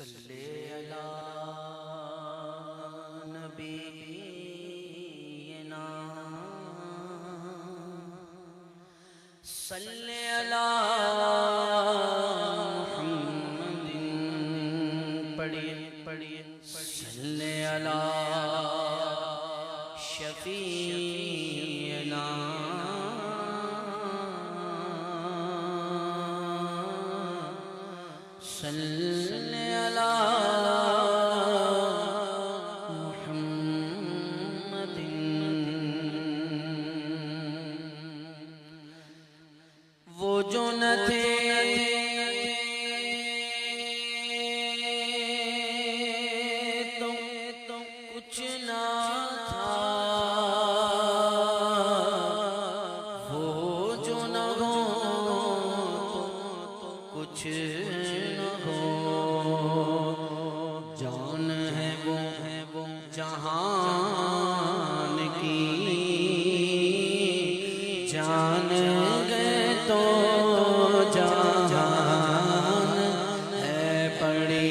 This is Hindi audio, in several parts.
सल्ले अला नबीना सल्ले अला मुहम्मदिन पढ़िए सल्ले अला शफीना सल्ले अला मुहम्मदिन। वो जो न थे तो कुछ ना था, वो जो न हो तो कुछ न हो। जान है वो जहान की, जान गए तो जहान है पड़ी।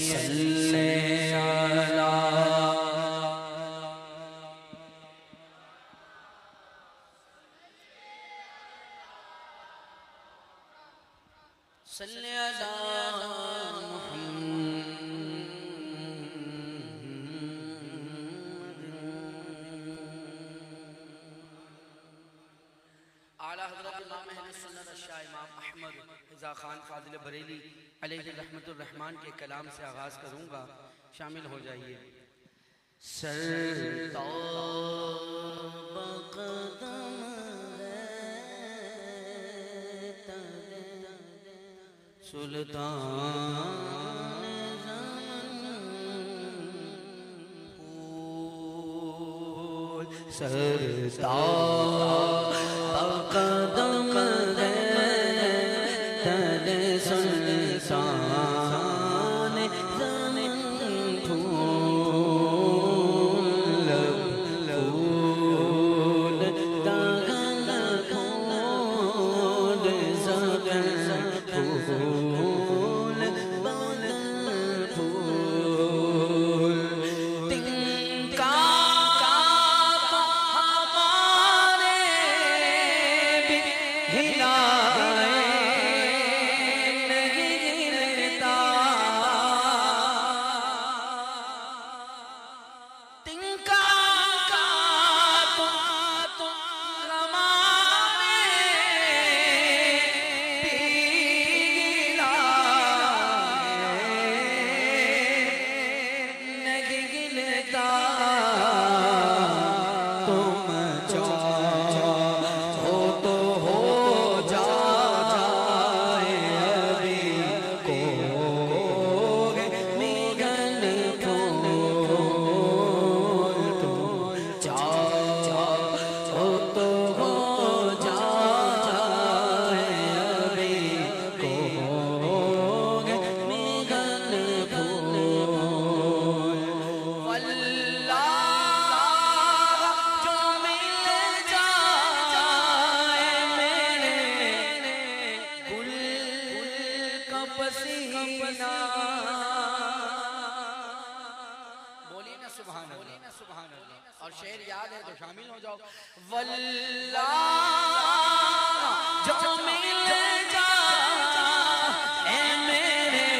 सल्ले अला सल्ले अला आला हज़रत इमाम अहले सुन्नत शाह इमाम अहमद रज़ा खान फ़ाज़िल बरेली अलैहि रहमतुर रहमान के कलाम से आगाज़ करूँगा, शामिल हो जाइए। कदम है तने सुल्तान ज़मीन फूल फूल दागन फूल ज़मीन फूल बदन फूल तिनका बोलिए ना सुभान अल्लाह। और शेर याद है तो शामिल हो जाओ। वल्लाह जो मिल जाए मेरे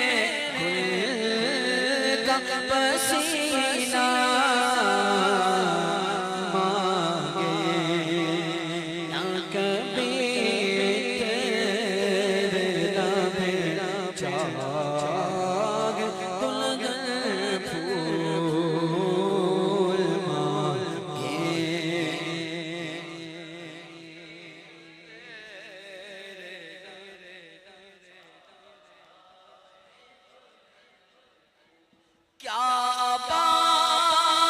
गुल का पसीना मांगे ना कभी तेरे नामे जाग दुल्हन फूल मांगे। क्या बात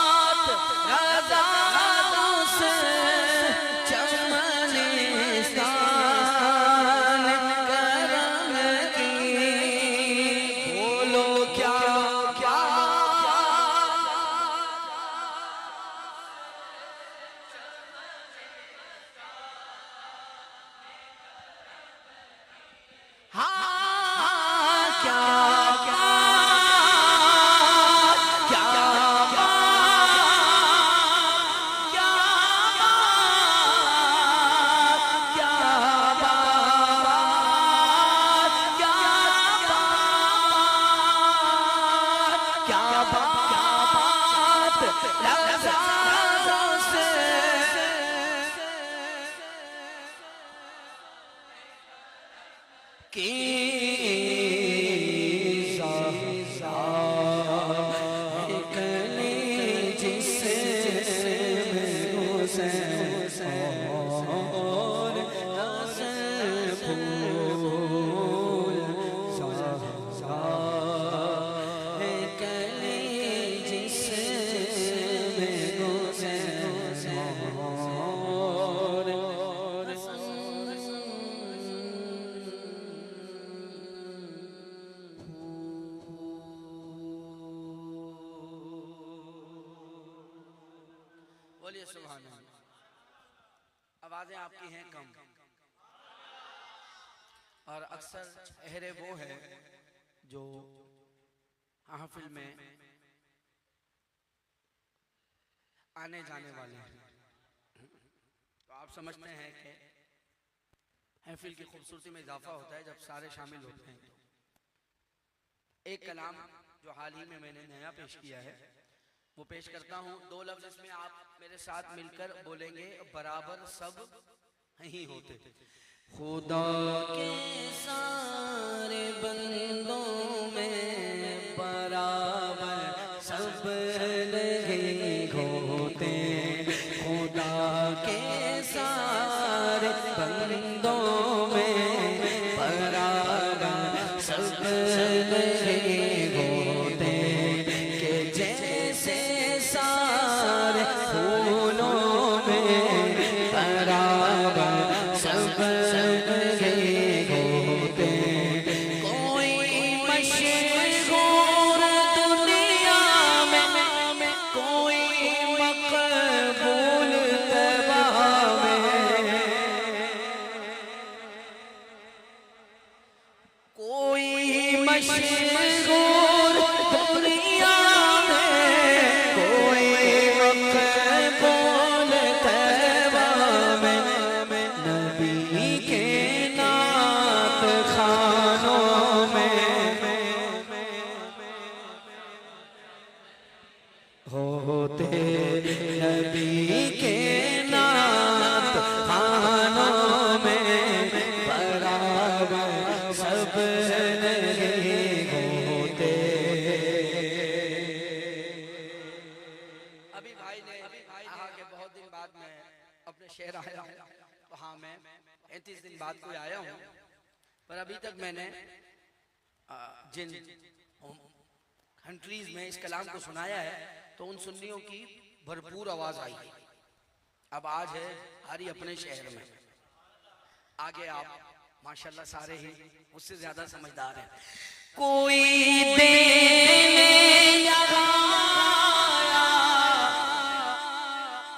रज़ाओं से की बोलिए सुभान अल्लाह। आवाजें आपकी हैं कम और अक्सर चेहरे वो है जो महफिल में आने जाने वाले हैं। तो आप समझते हैं कि महफिल की खूबसूरती में इजाफा होता है जब सारे शामिल होते हैं। एक कलाम जो हाल ही में मैंने नया पेश किया है वो पेश करता हूँ। दो लफ्ज इसमें आप मेरे साथ मिलकर बोलेंगे, बराबर सब नहीं होते। खुदा के सारे बंदों में बराबर सब नहीं होते। खुदा के सारे बंदों में बराबर सब नहीं होते। कि जैसे सारे फूलों में बराबर सब नहीं होते। कोई मशहूर दुनिया में, कोई मकबूल तबा में, कोई मशहूर दुनिया में, कोई मकबूल तबा में, नबी के नात खानों में होते। नबी के नात खानों में बराबर सब नहीं होते। अभी भाई ने कहा कि बहुत दिन बाद मैं अपने शहर आया हूँ। तो हाँ, मैं 35 दिन बाद कोई आया हूँ, पर अभी तक मैंने जिन कंट्रीज में इस कलाम को सुनाया है तो उन सुन्नियों की भरपूर आवाज आई। अब आज है हरी अपने शहर में। आगे आप माशाल्लाह सारे ही मुझसे ज्यादा समझदार हैं। कोई देने यहाँ आया,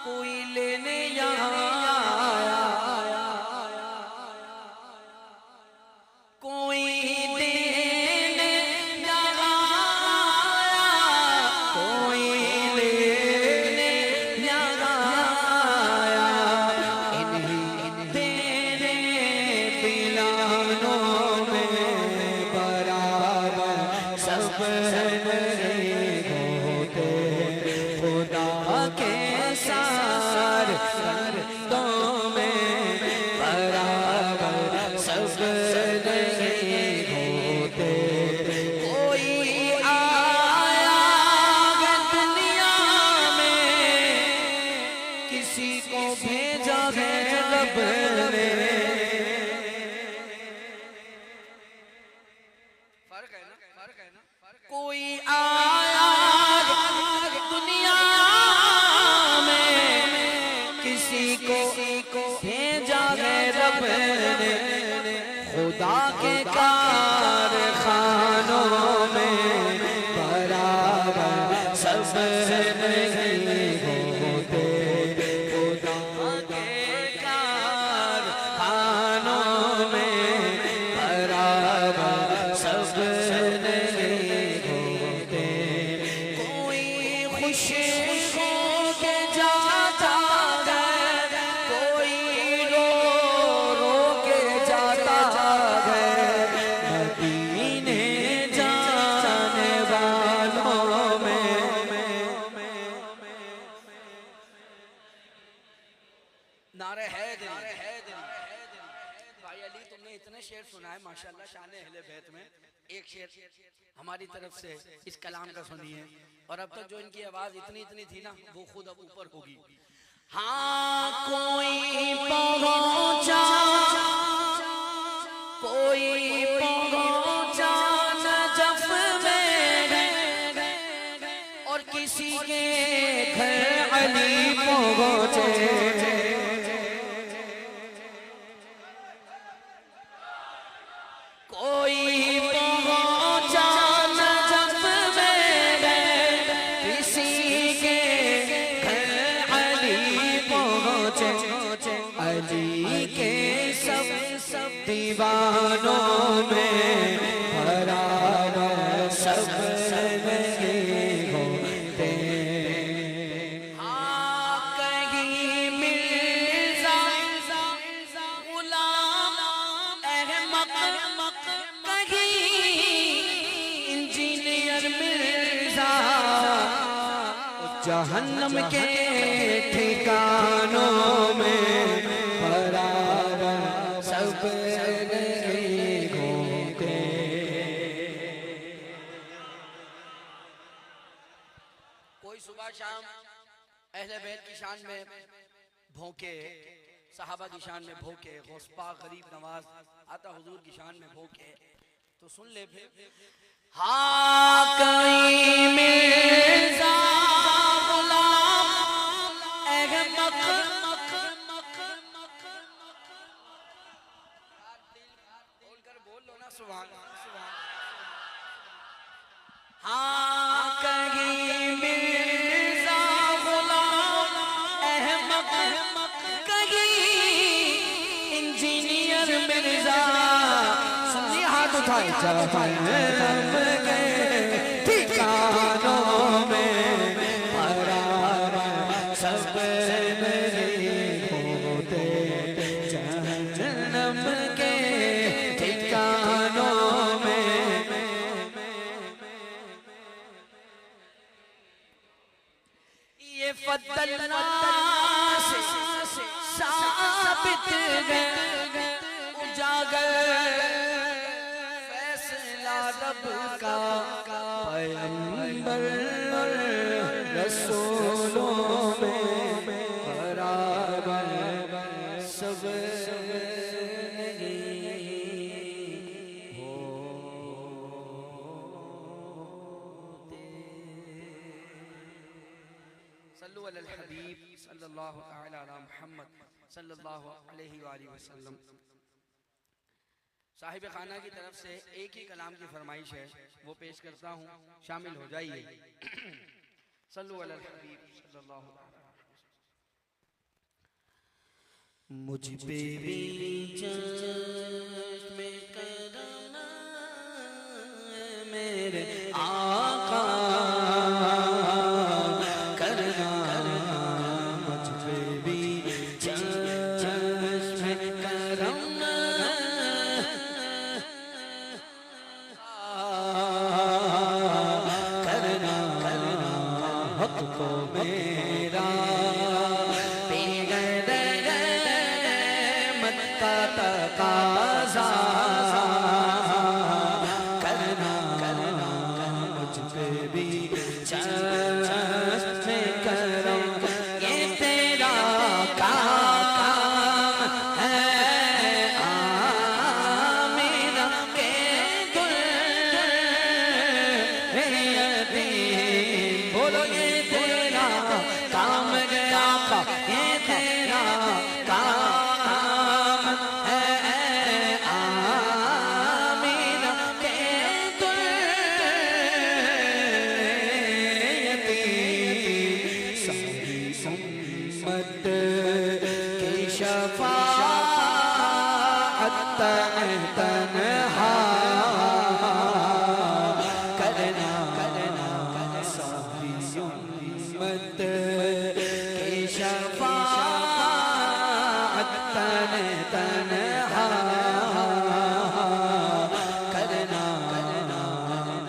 कोई लेने यहाँ आया, कोई देने यहाँ आया, कोई लेने यहाँ आया। इन्हीं तेरे पिलानों में बराबर सब नहीं होते। खुदा के सारे बंदों में बराबर सब नहीं होते। कोई आया है दुनिया में, किसी को भेजा है रब ने। फर्क है ना, फर्क है ना। कोई आया दुनिया में, किसी को भेजा है रब ने। खुदा के कारखानों में बराबर सब नहीं होते। खुदा के कारखानों में बराबर सब नहीं होते। इतने शेर सुनाए माशाल्लाह शान अहले बैत में। एक शेर हमारी तरफ से इस कलाम का सुनिए। और अब तक जो इनकी आवाज इतनी थी ना, वो खुद अब ऊपर होगी। हाँ कोई पहुंचा नजफ में और किसी के घर अली पहुंचे। कोई पहुंचा नजफ में किसी के घर अली पहुंचे। अली के सब दीवानों में भरा सब होते। हाँ कहीं मिर्जा गुलाम अहमद, कहीं इंजीनियर मिर्जा। जहन्नम के ठिकानों में भरा सब घूमते। कोई सुबह शाम अहले बैत की शान में भौंके, सहाबा की शान में भौंके, गौस पाक गरीब नवाज आता हुजूर की शान में भौंके, तो सुन ले फिर। हाँ कहीं मिर्जा गुलाम अहमद, बोल लो ना सुभान। हाँ कहीं मिर्जा गुलाम अहमद, कहीं इंजीनियर मिर्जा। सुनिए हाथ उठाए। जहन्नम के ठिकानों में भरा सब होते। जहन्नम के ठिकानों में ये फतलना से साबित है उजागर फैसला रब का। पैगंबर रसूलों में बराबर सब सल्लु अलल हबीब सल्लल्लाहु तआला अला मुहम्मद सल्लल्लाहु अलैहि वसल्लम। साहिब खाना की तरफ से एक ही कलाम की फरमाइश है, वो पेश करता हूँ, शामिल हो जाइए। सल्लु अलल हबीब सल्लल्लाहु अलैहि वसल्लम। मुझ पे भी चश्मे करम मेरे आका करना। मुझ पे भी चश्मे करम करना। हक को मेरा तकाज़ा करना। मुझ पे भी चश्मे करम, ये तेरा काम है। आमीना के दुल्हन बोलो, ये तेरा काम गया का, ये तेरा काम तन्हा करना। सारी उम्मत की शफाअत तन्हा करना।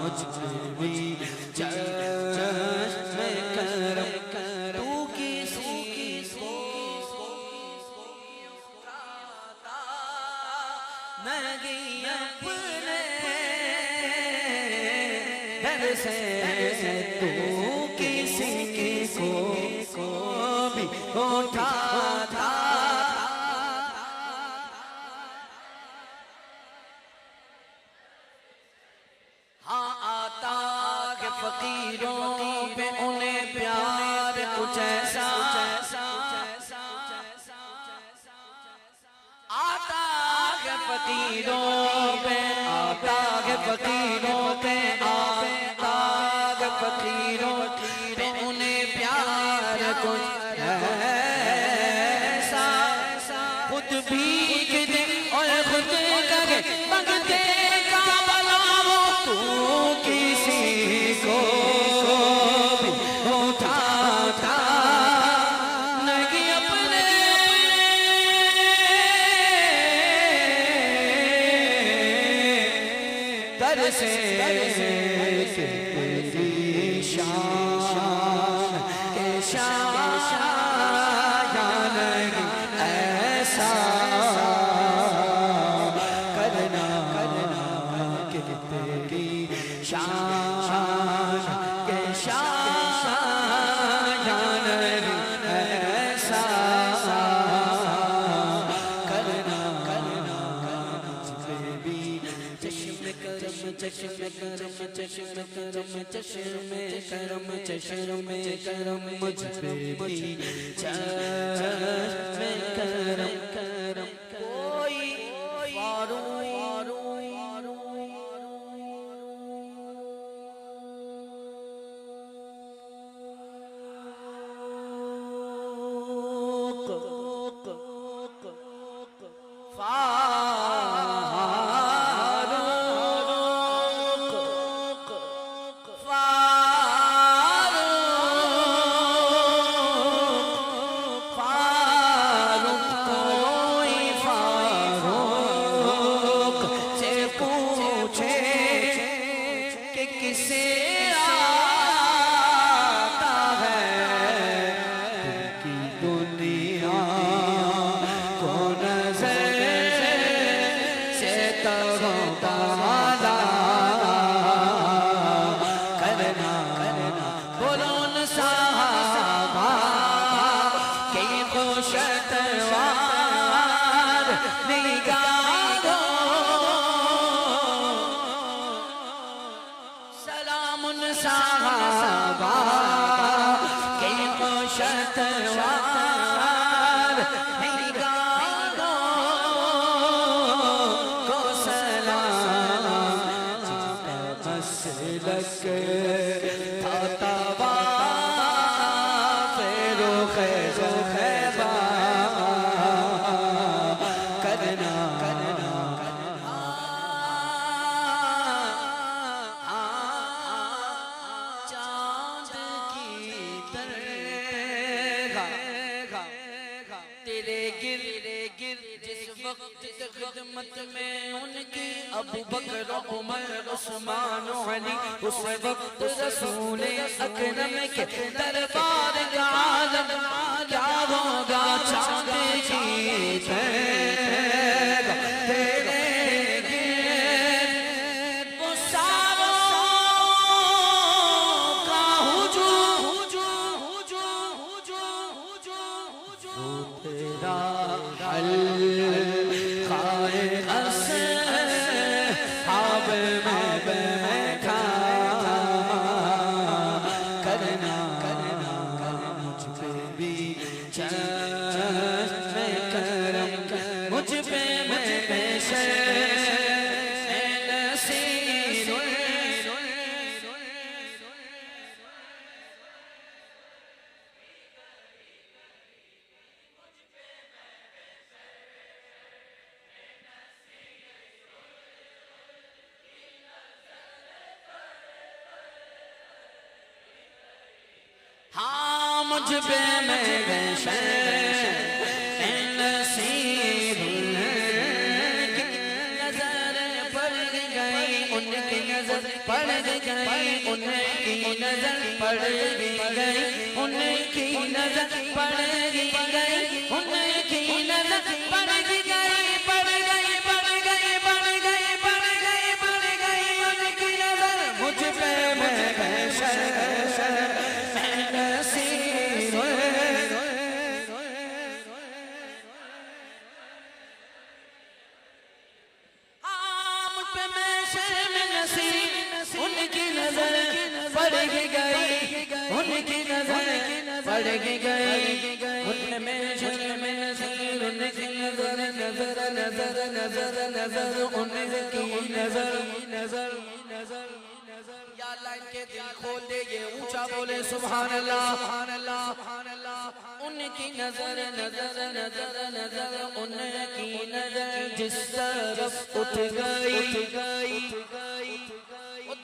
मुझ पे भी चश्मे करम, तू किसी को दर से तू किसी को भी उठाता। हाँ आता के फकीरों पे उन्हें प्यार कुछ ऐसा, आता के फकीरों पे, आता के फकीरों पे, आता के फकीरों पे उन्हें प्यार कुछ ऐसा। खुद भीग दे और खुद करे मंगते का बनाओ, तू किसी को भी उठाता नहीं अपने दर से। तेरी शान के शान ऐसा करना कि तेरी शान के शान ऐसा करना मुझे भी चश्म करम, चश्म करम, चश्म करम, चश्म करम, चश्म करम मुझ पे भी चश्म करम करम। कोई खिदमत में उनकी अबू बकर उमर उस्मान अली, उस वक्त रसूल अकरम के दरबार का आलम क्या होगा। चांद जीते तेरे गिर्द वो सारों का हुजूम तेरा मुझ पे मेरे नसीब नजर पड़ गई, उनकी नजर पड़ गई, उनकी नजर पड़ गई, उनकी नजर पड़ गई, उनकी नजर पड़ गई, पड़ गई, पड़ गई, पड़ गई, पड़ गई, पड़ गई, उनकी नजर मुझ पे पड़ गई उनकी नजर पड़ गई उनमें उनकी नजर नजर नजर नजर नजर उनकी नजर नजर नजर या अल्लाह इनके दिल खोल दे, ये ऊंचा बोले सुभान अल्लाह सुभान अल्लाह सुभान अल्लाह। उनकी नजर नजर नजर नजर उनकी नजर जिस तरफ उठ गई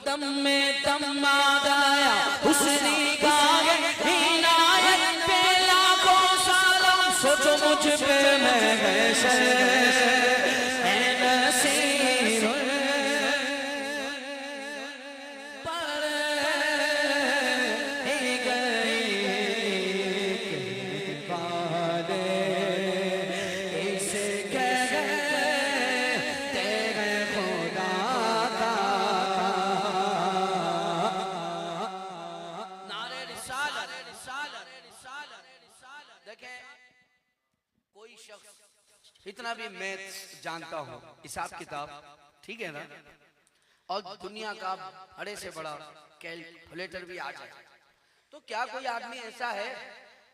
दम में दम आ गया उसने गाए इनायत पे लाखों सलाम। सोचो मुझ पे मैं कैसे नसीब पर गई बारे इसे तेरे खुदा का नारे रिसालत। देखें कोई शख्स इतना भी मैथ्स जानता हो, हिसाब किताब, ठीक है ना, और दुनिया का बड़े से बड़ा कैलकुलेटर भी आ जाए, तो क्या कोई आदमी ऐसा है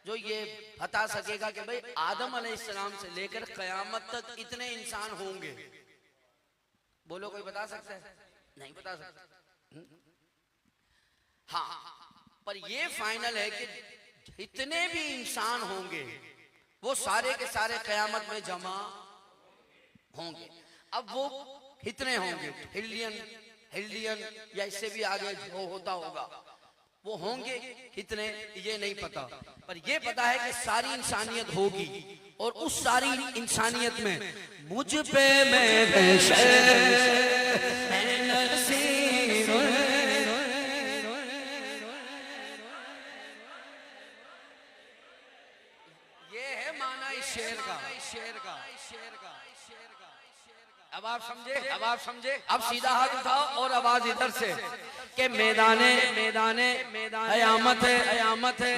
जो ये बता सकेगा कि भाई आदम अलैहिस्सलाम से लेकर कयामत तक इतने इंसान होंगे? बोलो, कोई बता सकता है? नहीं बता सकता। हाँ, पर ये फाइनल है कि जितने भी इंसान होंगे वो सारे के सारे कयामत में जमा होंगे। अब वो कितने होंगे, ट्रिलियन या इससे भी आगे जो होता होगा, वो होंगे कितने ये नहीं पता, पर ये पता है कि सारी इंसानियत होगी और उस सारी इंसानियत में मुझ पे अब आप समझे, अब सीधा हाथ उठाओ और आवाज इधर से कि मैदाने कयामत है,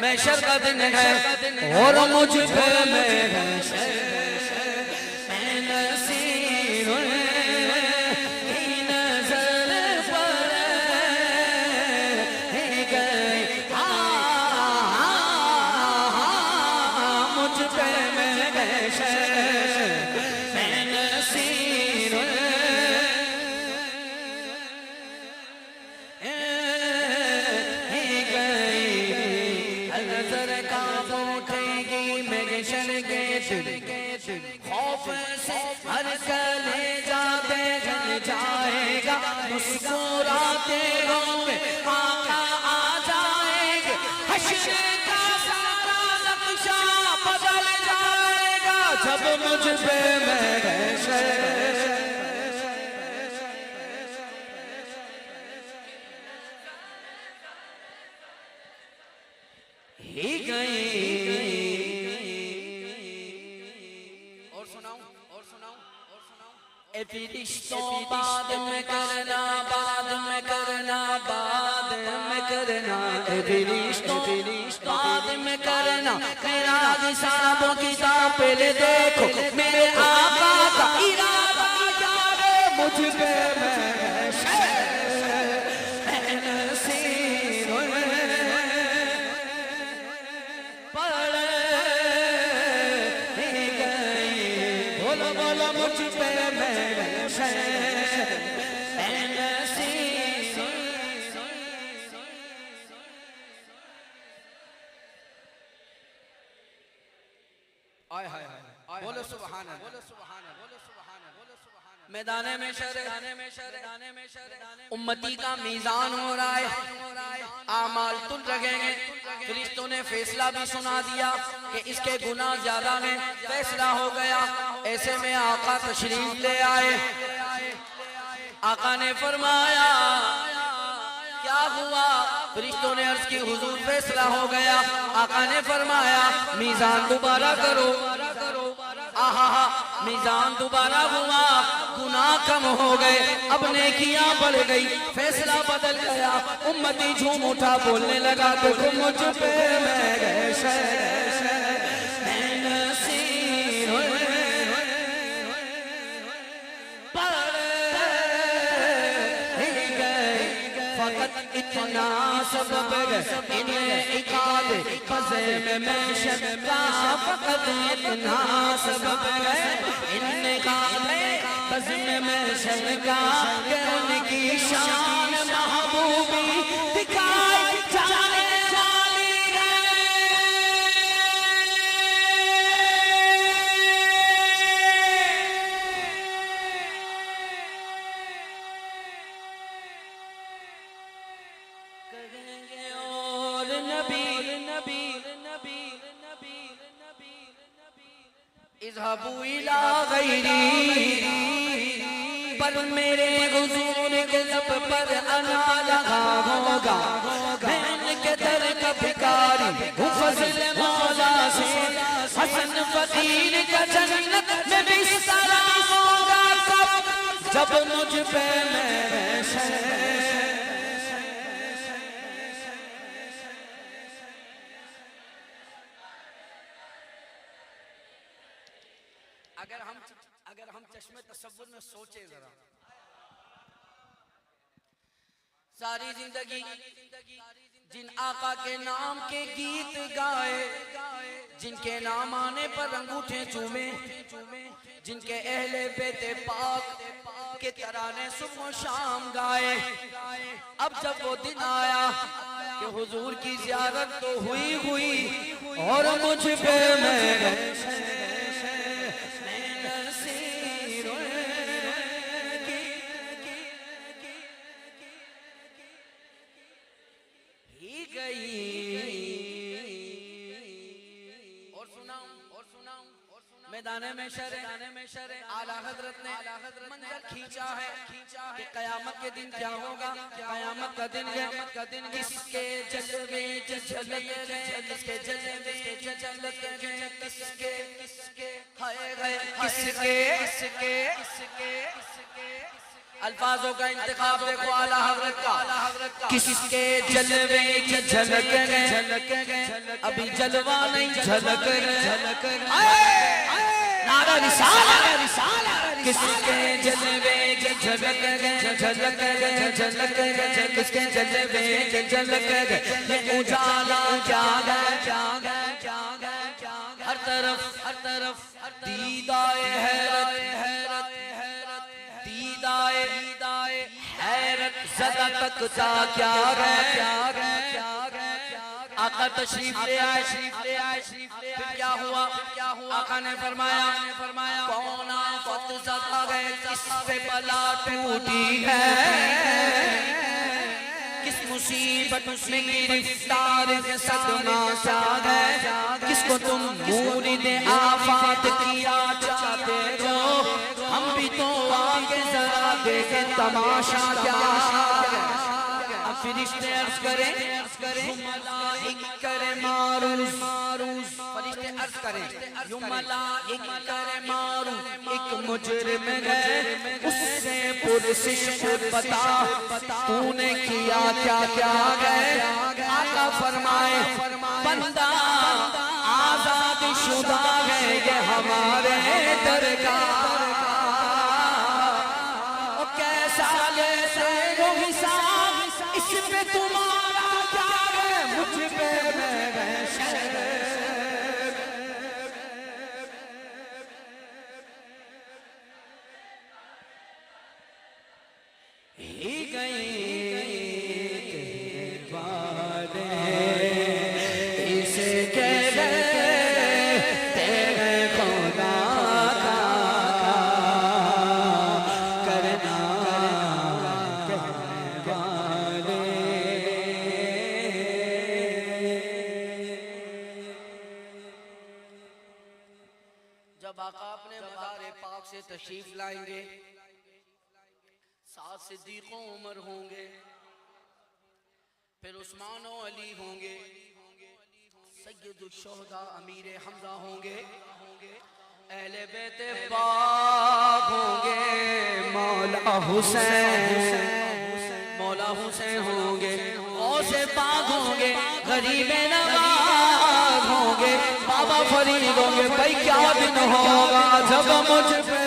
महशर का दिन है और मुझ पे खौफ से हर कलेजा जल जाएगा, मुस्कुराते होंगे आका आ जाएंगे, हश्र का सारा नक्शा बदल जाएगा जब मुझ पे ही गई। फिरिश्तों बाद में करना, बाद में करना, बाद में करना, फिरिश्तों बाद में करना, मेरा हिसाब किताब पहले देखो, मेरे आका का इरादा जाने मुझ पे बोलो सुभान मैदाने में उम्मती का मीजान हो रहा है, आमाल तुल लगेंगे। फरिश्तों ने फैसला भी सुना दिया कि इसके गुनाह ज्यादा हैं, फैसला हो गया। ऐसे में आका तशरीफ ले आए। आका ने फरमाया क्या हुआ? फरिश्तों ने अर्ज की हुजूर फैसला हो गया। आका ने फरमाया मीजान दोबारा करो। आहा, मीजान दोबारा हुआ, गुनाह कम हो गए, अब नेकियां बढ़ गई, फैसला बदल गया। उम्मती झूम उठा, बोलने लगा देखो मुझ पे फकत इतना सबब इकाद फज़े में महशर का फकत इतना सबब इकाद फज़े में महशर का कि उनकी शान महबूबी दिखाई जाने वाली है। कहेंगे और नबी नबी नबी नबी नबी इज़हाबू इला गैरी पर मेरे हुजूर के लब पर अना लगा होगा। मैं इनके दर का भिखारी हूँ फज़ल मौला से हसन फकीर का जन्नत में बिस्तरा होगा कब जब मुझ पे मेरे अगर हम चश्मे तसव्वुर में सोचे जरा, सारी जिंदगी जिन आका के नाम के गीत गाए, जिनके नाम आने पर अंगूठे चूमे, जिनके अहले बेते पाक के तराने सुबह शाम गाए, अब जब वो दिन आया कि हुजूर की ज़ियारत तो हुई और मुझ पे मेरे मैदाने में शर आला हजरत ने मंजर खींचा है कि कयामत के दिन क्या होगा। कयामत का दिन किसके जलवे झलके, किसके जलवे झलके, किसके हाय गए, किसके अल्फाजों का इंतखाब देखो आला हजरत का। किसके जलवे झलके, अभी जलवा नहीं झलक नारा रिसाला, किसके जलवे झलक किसके जलवे झलक उजाला जागा हर तरफ दीदाए हैरत हैरत ज़दा तक जा क्या आका तशरीफ ले आए, फिर क्या हुआ आका ने फरमाया कौन आफत ज़दा है, किस पे बला टूटी है, किस मुसीबत में गिरफ्तार सदमा चाह है, किसको तुम मुरीद आफात किया चाहते हो। हम भी तो आगे जरा देखे तमाशा क्या। अब फरिश्ते अर्ज करें मलाइक करे मारूस, फरिश्ते अर्ज करें यूं मलाइक करे मारूस, एक मुजरिम है उससे पुरसिश बता तूने किया क्या क्या गए। आका फरमाए बंदा आजाद शुदा है ये हमारे दरगाह, इस पे तुम्हारा क्या है, मुझ पे मेरे शर। ही गई बातें इसे कह तेरे खुदा का करना से तशरीफ लाएंगे, 7 सिद्दीक़ों उमर होंगे, फिर उस्मान और अली होंगे, सय्यदुल शुहदा अमीर हमजा होंगे, अहले बैते पाक होंगे, मौला हुसैन होंगे, गौसे पाक होंगे, गरीबे नवाज होंगे, बाबा फरीद होंगे। भाई क्या दिन होगा जब मुझ पे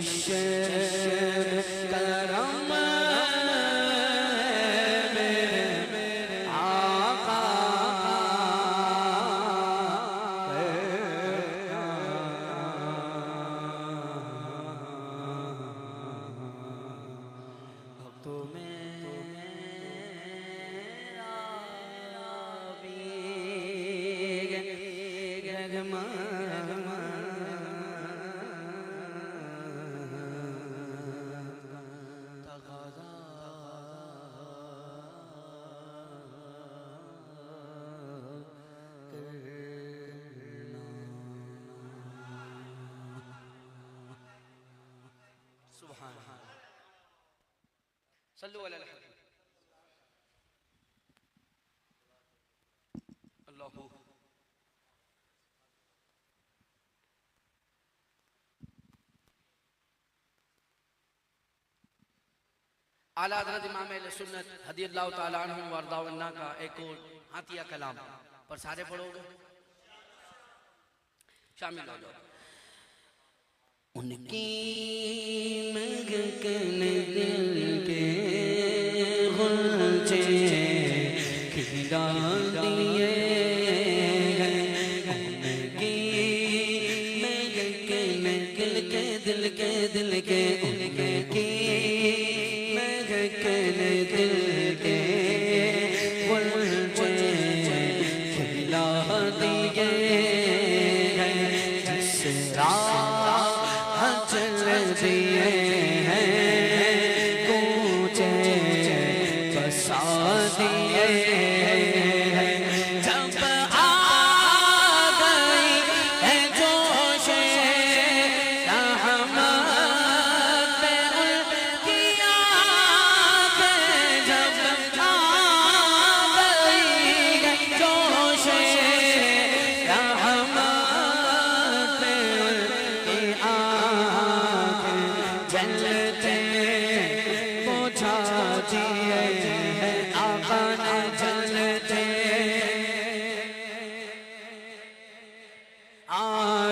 चश्म करम मेरे आका भक्तों में सल्लु अलैहि अल्लाहु आला हज़रत इमाम अहले सुन्नत रज़ियल्लाहु ताला अन्हु व अर्ज़ाहुन्ना का एक और हाथिया कलाम पर सारे पढ़ोगे शामिल हो जाओ। उनकी महकन दिल के गुलचे खिला दिए हैं, उनकी महकन दिल के उनकी महकन दिल के गुलचे खिला दिए हैं, जिस राह चल दिए हैं कूचे बसा दिए हैं। जब आ गई है जोशे रहमत पे उनकी आँखें, जब आ गई है जोशे रहमत पे उनकी आँखें, जलते बुझा दिए हैं आका ने, जलते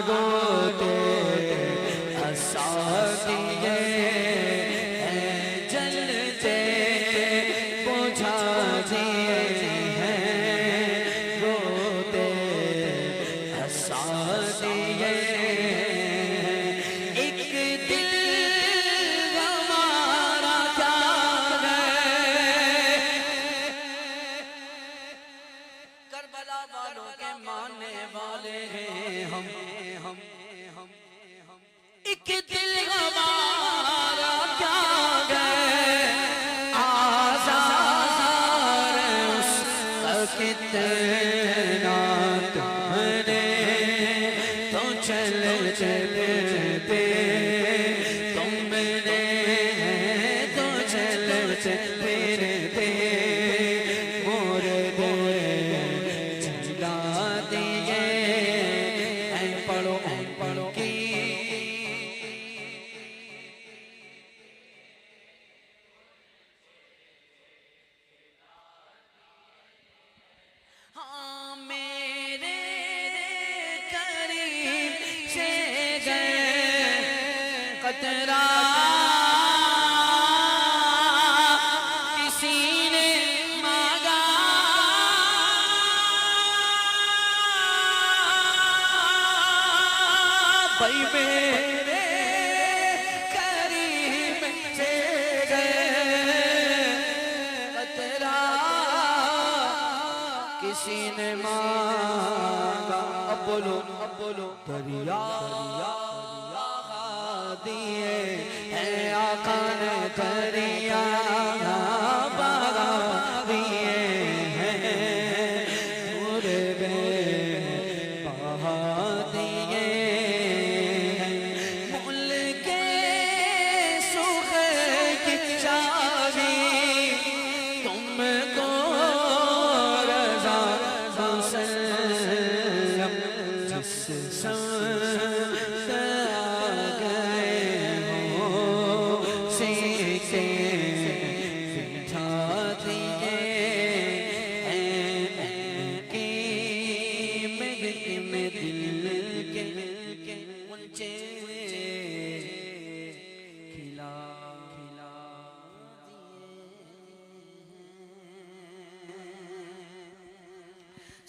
रोते हंसा दिए हैं, जलते बुझा दिए हैं, रोते हंसा दिए हैं। एक दिल हमारा क्या है, करबला वालों के मानने वाले हैं हम। एक दिल हमारा क्या है, आज़ार उसका कितना तुमने तो चलते फिरते, तुमने तो चलते फिरते मोरे चिल्ला दिए हैं। पढ़ो की हाँ मेरे करीब से गए कतरा किसी ने मांगा, भाई मेरे करीब से गए कतरा किसी ने मांगा। अब बोलो दरिया दिए हैं आका ने, दरिया बहा दिए हैं, पूरे बहा दिए हैं। मुल्क के सुख की चाबी तुमको रज़ा मुसल्लम जिस संग आ गए हो सीखे बिठा दिए हैं, उनकी महक में दिल के ऊंचे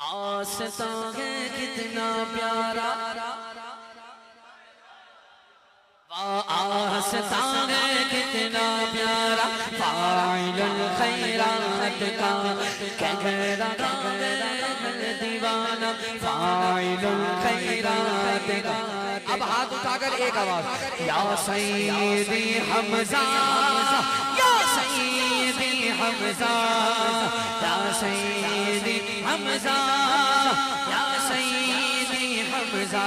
आस्था है कितना प्यारा, आस्था है कितना प्यारा, फाइलुल खैरात का कह रहा है दीवाना, फाइलुल खैरात का। अब हाथ उठाकर एक आवाज, या सैयदी हमजा, या सैयदी हमजा, या सैयदी हमजा, या सैयदी हमजा।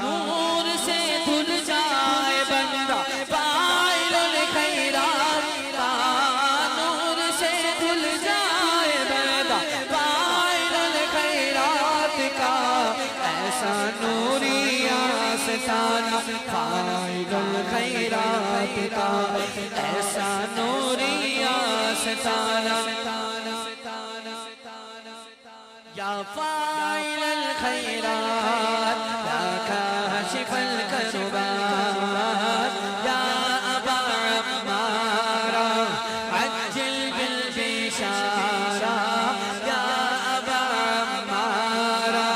नूर से धुल जाए बंदा फाइलुल खैरात का, नूर से धुल जाए बंदा फाइलुल खैरात का। ऐसा नूरी आस्ताना फाइलुल खैरात का, ऐसा नूरी आस्ताना। या फाइलुल खैरात, या काशिफल कर्बात, या अबा अम्मारा अज्जिल बिल बिशारा, या अबा अम्मारा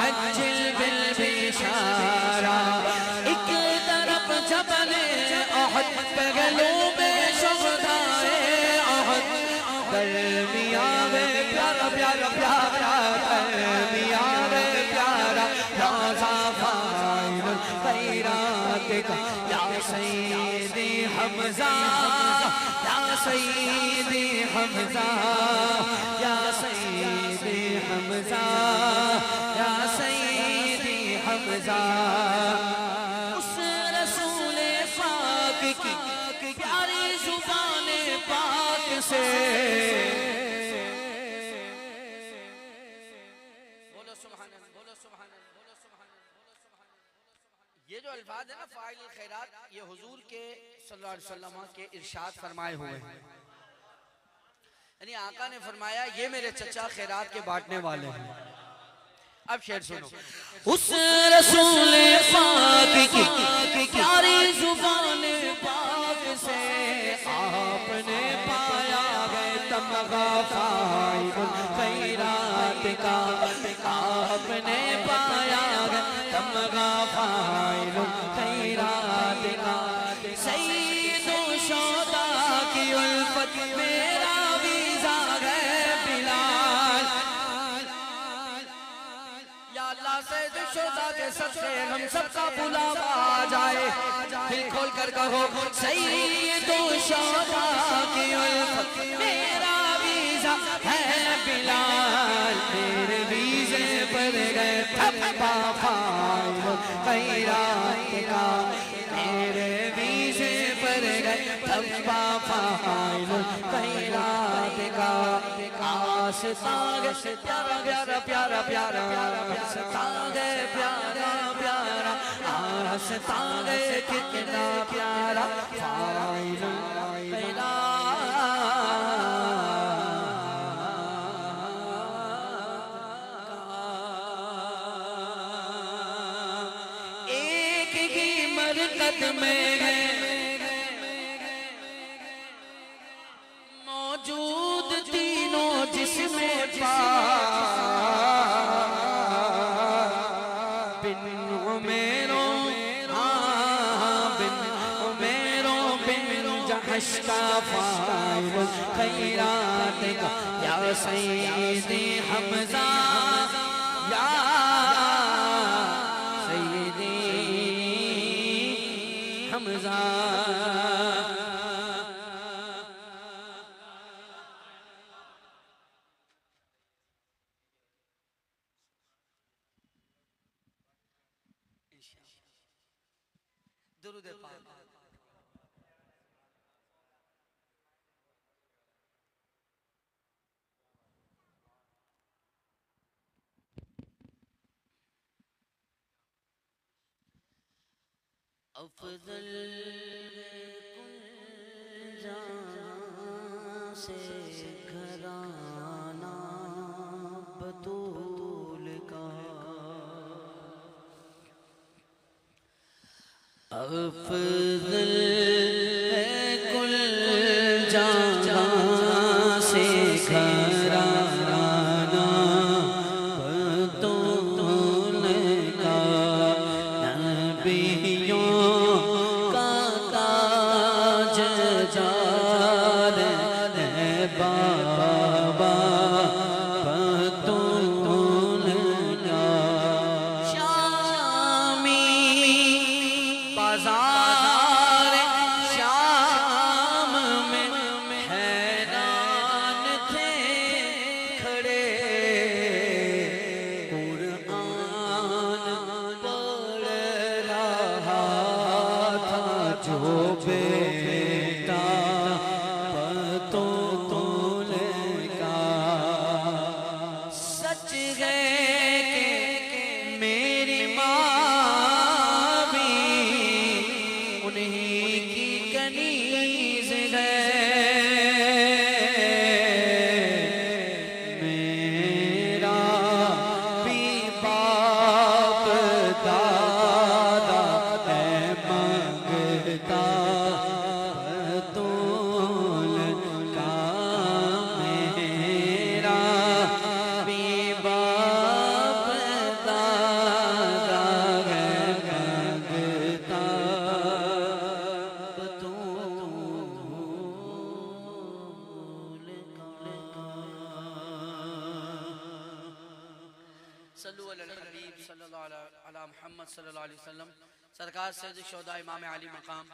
अज्जिल बिल बिशारा। एक तरफ जबले अहद, पहलू में शुहदाए अहद, दरमिया में प्यारा प्यारा प्यारा, दरमिया में प्यारा प्यारा फाइलुल खैरात का। या सैयदी हमजा, या सैयदी हमजा, या सैयदी हमजा, या सैयदी हमजा। उस रसूले पाक की प्यारी जुबाने पाक से ये जो अल्फाज है ना फाइलुल खैरात, ये हुजूर के सल्लल्लाहु अलैहि वसल्लम के इरशाद फरमाए हुए हैं। यानी आका ने फरमाया ये मेरे चचा खैरात के बांटने वाले हैं। अब शेर सुनो। उस रसूल पाक की प्यारी जुबान पाक से आपने पाया है तमगा फाइलुल खैरात का, आपने पाया है तमगा फाइलुल खैरात का। सैयदो शोदा की उल्फत मेरा वीज़ा है बिलाल, या अल्लाह सैयदो शोदा के सबसे हम सबका बुलावा आ जाए। दिल खोल कर कहो सैयदो शोदा की उल्फत मेरा वीज़ा है बिलाल, मेरे वीज़े पर गए थप्पा फाइलुल खैरात का, मेरे वीज़े पर गए थप्पा फाइलुल खैरात का। आस्तांग प्यारा प्यारा प्यारा प्यारा, आस्तांग प्यारा प्यारा, आस्तांग कितना प्यारा फाइलुल खैरात। एक ही मरकत में है मौजूद तीनों जिस्में बिन उमेरों, बिन उमेरों बिन जहश का फाइलुल खैरात का। या सैयदी हमजा, या सैयदी हमजा। दुरूद पाक। अफजल कुल जहां से घराना बतूल का, अफजल कुल जहां से घराना अजीज है मेरा भी बाप दादा है मांगता बतौल का मेरा भी बाप दादा है मांगता सल्लु अलल हबीब सल्लल्लाहु अला मुहम्मद सल्लल्लाहु अलैहि वसल्लम। सरकार सैयद शुहदा इमाम अली मकाम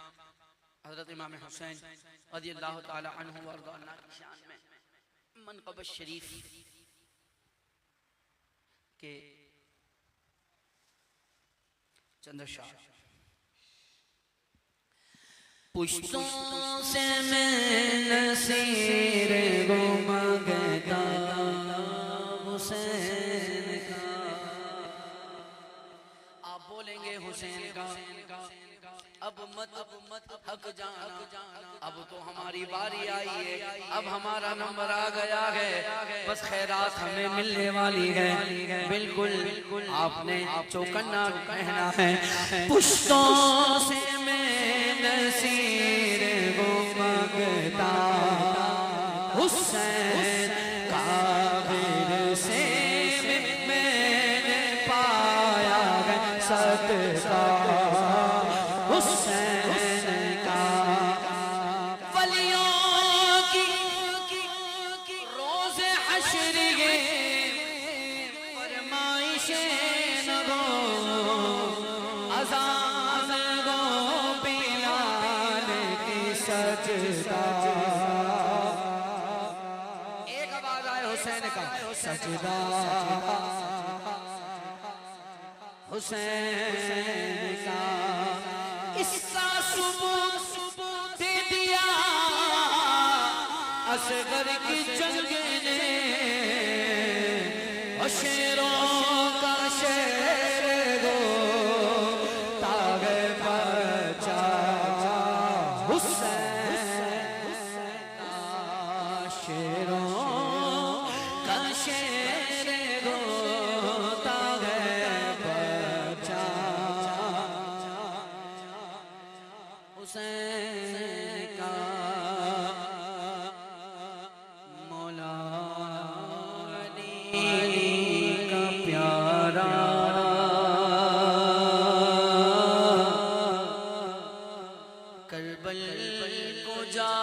हजरत इमाम हुसैन रज़ियल्लाहु ताला अन्हु व अर्ज़ाना की शान में मनक़ब शरीफ के चंद अशआर। पुश्तों से मैं नसीर गो मांगता हुसैन का। आप बोलेंगे हुसैन का अब मत हक जाना, अब तो हमारी बारी आई है, अब हमारा नंबर आ गया है, बस खैरात हमें मिलने वाली है। बिल्कुल आपने चौकन्ना कहना है। पुश्तों से मैं नसीर गो मांगता हुसैन का। फिर से मैंने पाया है सदका हुसैन का। वलियों की रोज़े हश्र के फरमाइशें न गो अज़ान गो बिलाल की सजदा। एक आवाज आए हुसैन का सजदा हुसैन का। इसका सबूत दे दिया असगर की जंग ने। शेरों का शेर गो तागे बचा हुसैन का। शेरों का शेर गो तागे बचा हुसैन का। मौला अली का प्यारा करबल को जा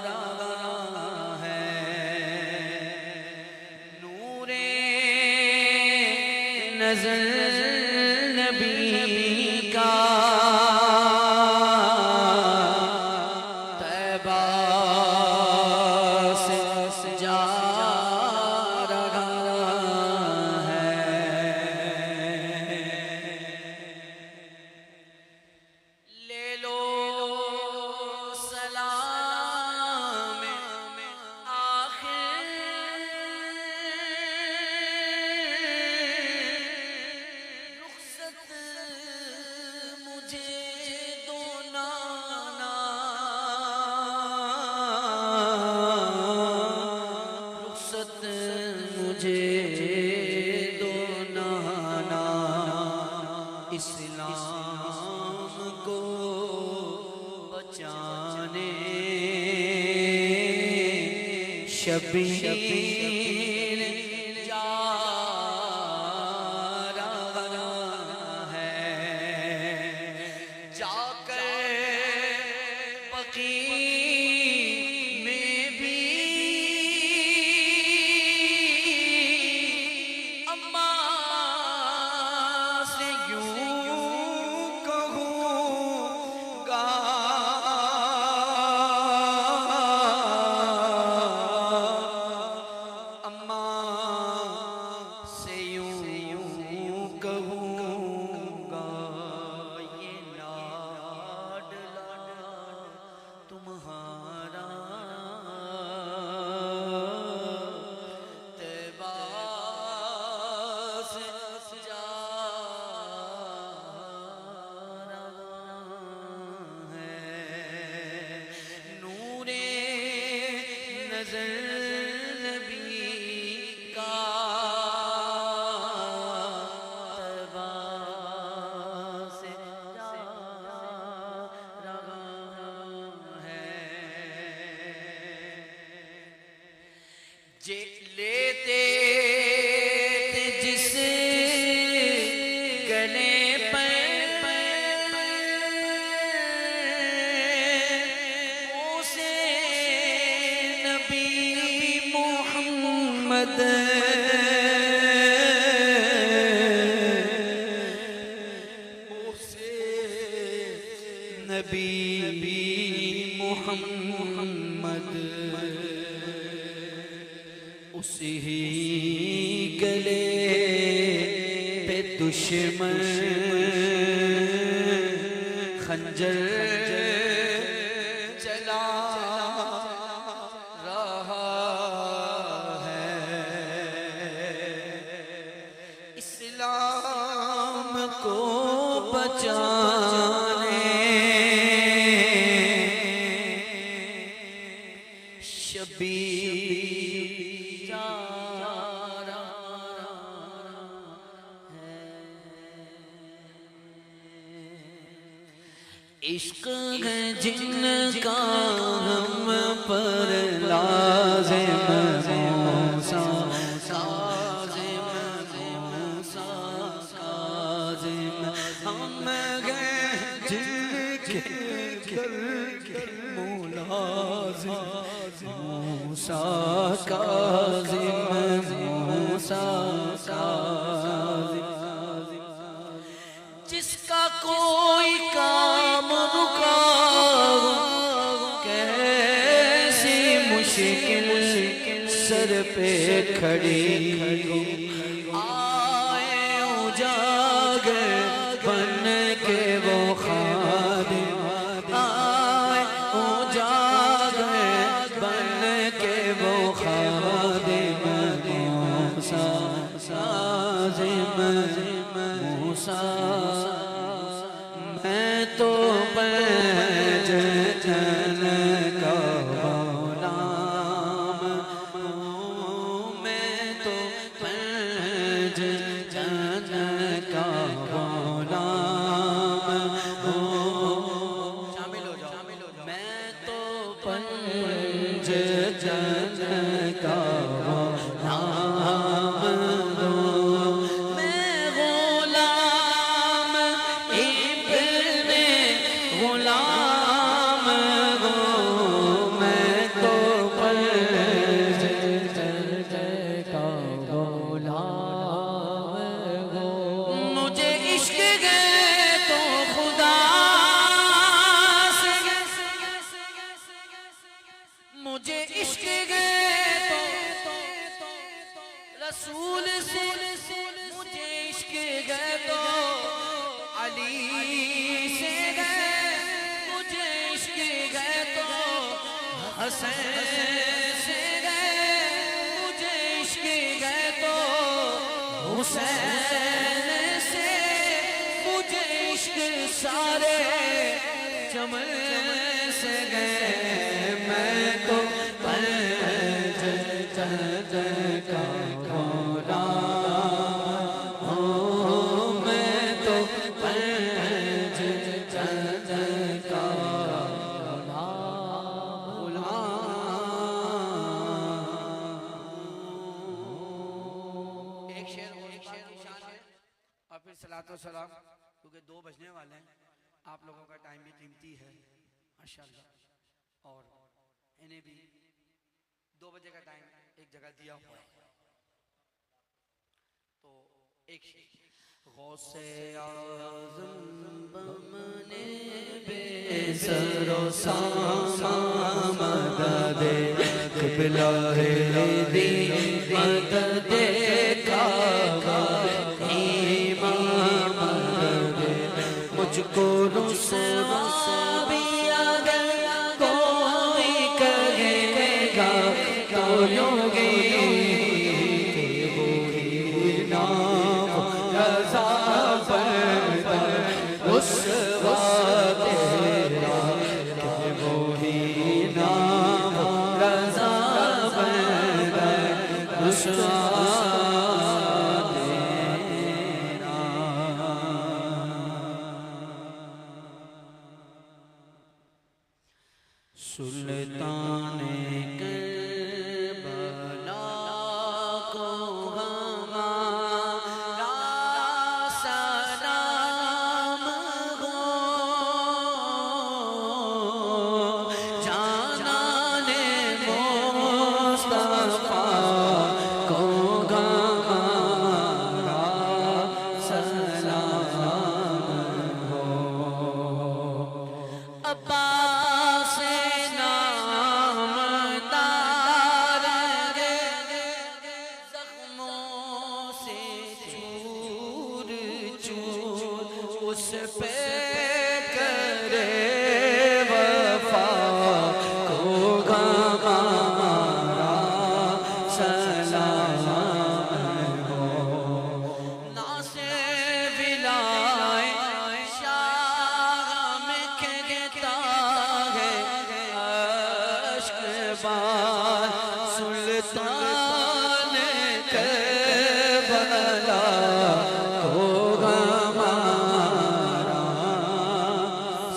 रहा है। नूरे नज़र नबी का तैबा से जा रहा है। ले लो सलाम आखिर रुखसत मुझे दो नाना। रुखसत मुझे दो नाना। इस्लाम को बचाने शबीर जा रहा है। जाकर बकी में भी अम्मा से यूं कहूँगा नजर नबी का तबा से जा रहा है। जे लेते थे जिस गले पर उसे नबी मोहम्मद उसे नबी मोहम्मद उसी गले पे दुश्मन खंजर चला रहा है। इस्लाम को बचाने शबीर जा रहा है। इश्क है जिनका हम पर लाज़िम मूसा काज़िम मूसा काज़िम हम गए जिनके मुलाज़िम मूसा काज़िम मूसा काज़िम जिसका कोई काम रुका कैसी मुश्किल सर पे खड़ी आए उजागर बन के वो खादिम आए उजागर बन के वो खादिम मूसा काज़िम मूसा मैं तो पैज जन का गुलाम हूँ। मैं तो पैज जन का गुलाम हूँ। शामिल हो जाओ। मैं तो पैज जन का गुलाम हूँ। मैं गुलाम इब्ने गुलाम हूँ। मैं तो पैज का गुलाम हूँ। मुझे इश्क है तो खुदा से मुझे इश्क है तो रसूल से मुझे इश्क है तो अली से है मुझे इश्क है तो हसन से है मुझे इश्क है तो हुसैन से मुझे इश्क सारे चमन से गए। मैं तो पैज जन का गुलाम हूँ। मैं तो पैज जन का गुलाम। एक शेर शान है और फिर सलातो सलाम क्योंकि 2 बजने वाले हैं। आप लोगों का टाइम भी कीमती है माशाल्लाह और इन्हें भी 2 बजे का टाइम एक जगह दिया हुआ है। तो एक गौसे आज़म बमने बेसरो सामा मददे क़िबला है दी मददे काबा इमाम मददे मुझको रुसवा भी अगर कोई कहेगा तो योगी रुसवा तेरा के वो ही नाम रज़ा सुल्तान करबला को हमारा सलाम हो, जानाने मुस्तफा को हमारा सलाम हो। अब्बास नामदार ज़ख्मों से चूर चूर उस पे करे वफा को हमारा सलाम हो। नासे विलाए शाह में कहता है अश्क बार सुल्तान करबला को हमारा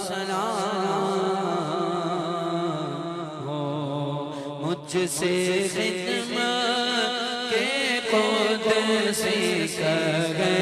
सलाम हो। मुझसे खिदमत के खुद से कहे